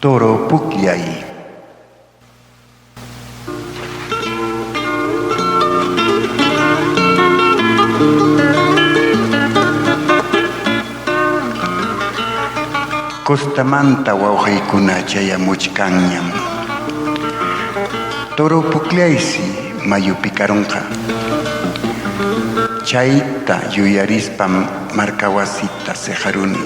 Toro puklay. Costamanta wawqiykuna chayamuchkanñam. Toro puklaysi mayupi karunqa. Chayta yuyarispa markawasita seharuni.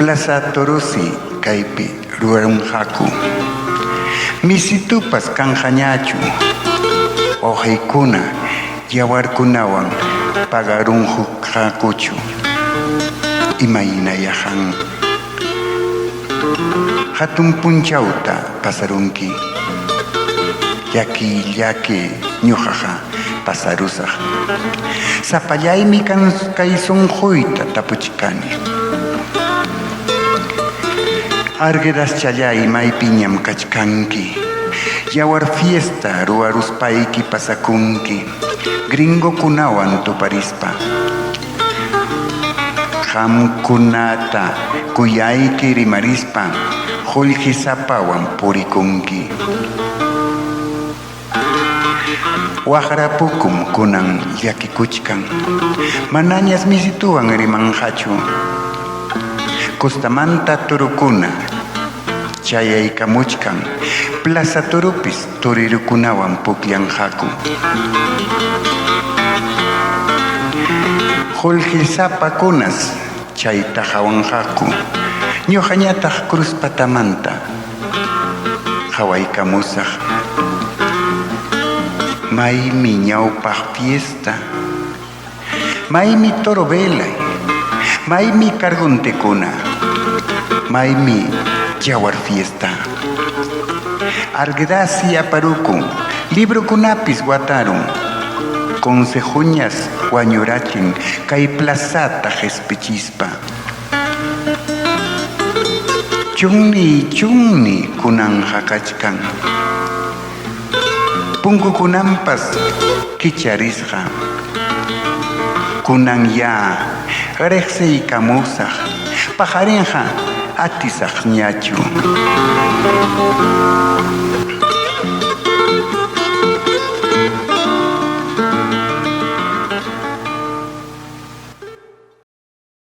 Plaza Torosi kaypi ruwarunqaku. Misitupas kanhañachu. Wawqiykuna yawarkunawan pagarunqakuchu. Imaynayahan. Hatun punchawta pasarunki. Llaki ñuqaqa pasarusaq. Sapallaymi kay sunquyta tapuchkani. Arguedas challay maypiñam kachkanki. Yawar fiesta ruwaruspayki pasakunki. Gringokunawan tuparispa. Hamkunata kuyayki rimarispa qullqisapawan purikunki. Waqrapukum kunan llakikuchkan. Manañas misituwan rimanqachu. Costamanta turukuna chayaykamuchkan. Plaza Torupis turirukunawan pukllanqaku. Qullqisapakunas chayta hawanqaku. Ñuqañataq Cruzpatamanta hawaykamusaq. Maymi ñawpaq fiesta. Maymi toro velay. Maymi karguntekuna. Maymi yawar fiesta. Arguedasi aparukun. Librokunapis watarun. Consejuñas wañurachin kay plazata qhispichispa. Chunni kunan hakachkan. Punkukunampas kicharisqa. Kunan ya riqsiykamusaq. Pajarinqa atisaq ñachu.